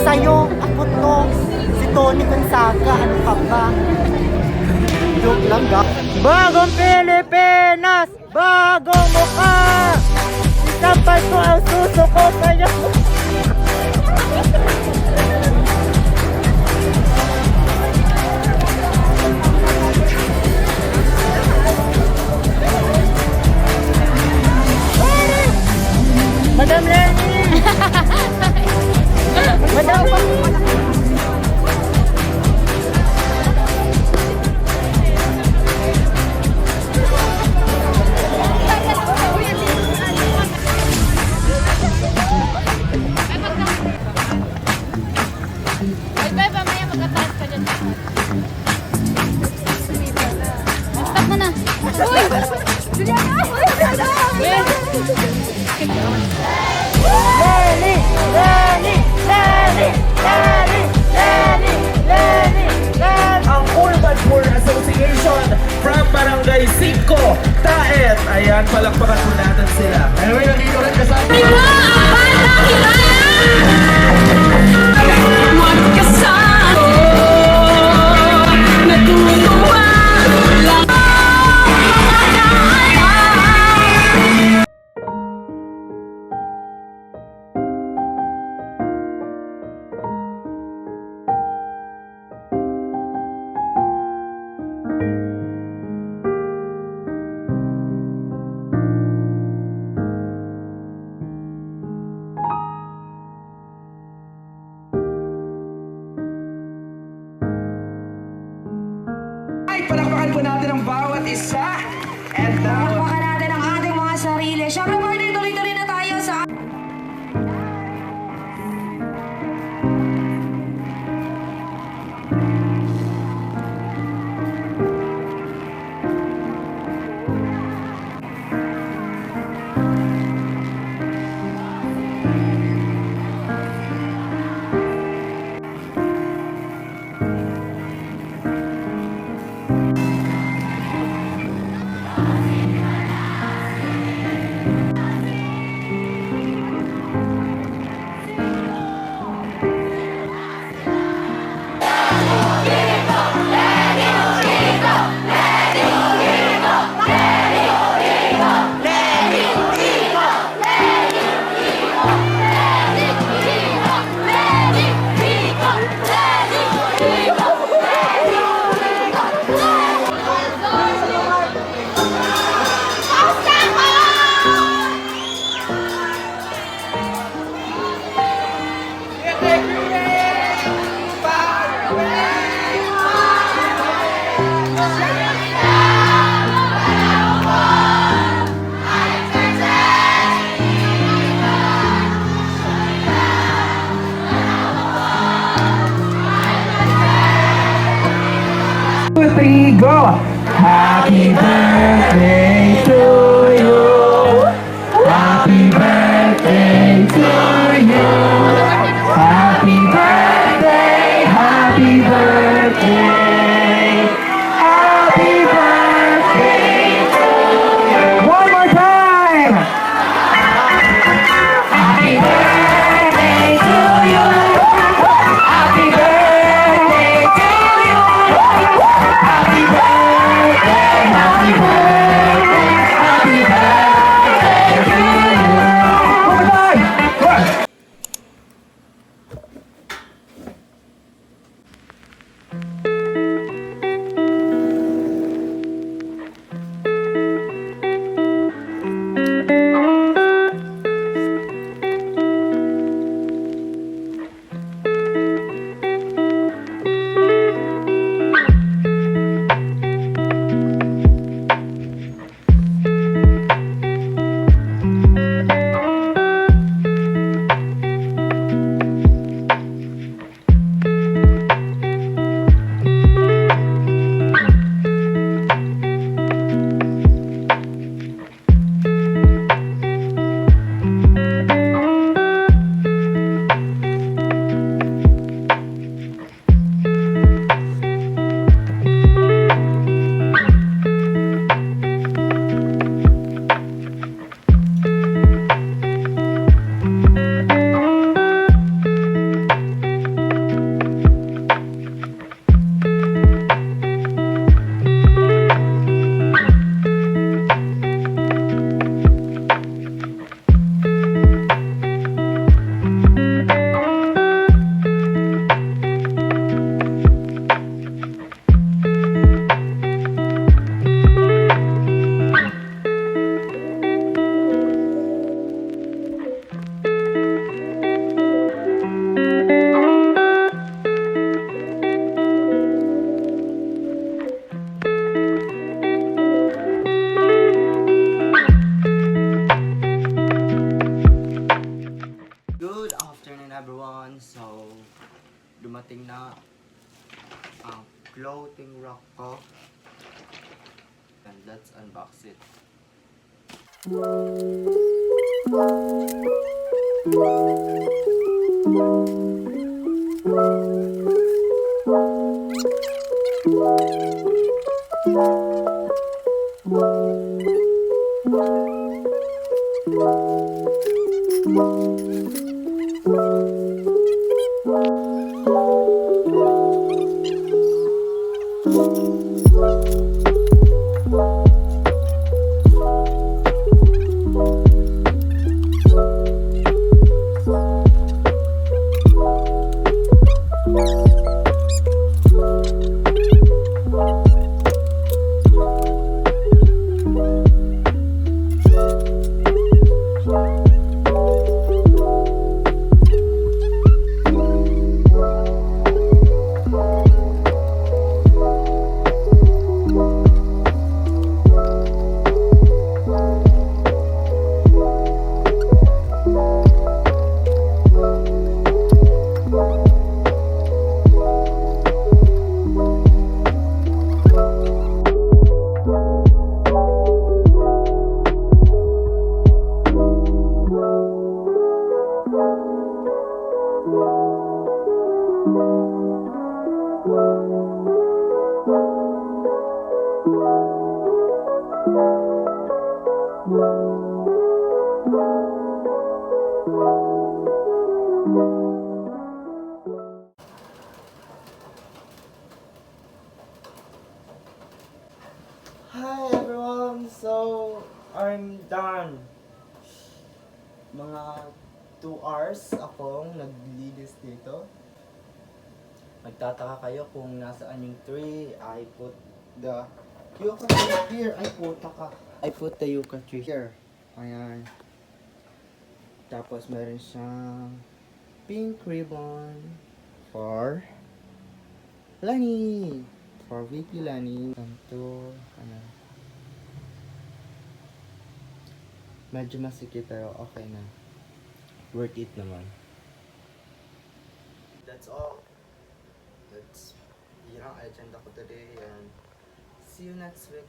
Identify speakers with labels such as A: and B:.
A: Sa'yo, ako to, si Tony Gonzaga, ano ka ba? Joke lang ga. Bagong Pilipinas, bagong mukha, isampal ko ang suso ko kayo. Madam Leni! Madam
B: Stop mo na! Uy! Juliana! Uy!
A: Leni! Leni! Leni! Leni! Leni! Leni! Leni!
C: Ang Urban Poor Association from Barangay 5, Taet. Ayan, palakpakan po natin sila. Anyway, nandito rin kasama. Palakpakan po natin ang bawat isa. And
B: Palakpakan natin ang ating mga sarili. Siyempre, partner, tuloy-tuloy na tayo sa...
C: Three, go! Happy birthday to you. Happy birthday to you. Happy birthday, happy birthday. Happy birthday to you. One more time! Happy birthday to you. Happy birthday to you. Happy birthday, happy birthday, happy birthday.
A: rock ko. And let's unbox it. Hi everyone! So, I'm done. Mga 2 hours akong naglinis dito. Magtataka kayo kung nasaan yung tree. I put the yucca tree here. I put the yucca tree here. Ayan. Tapos meron siyang pink ribbon for Leni. For Vicky Leni. Ganito. Ano. Medyo masikip pero okay na. Worth it naman. That's all. That's yun ang agenda ko today and see you next week.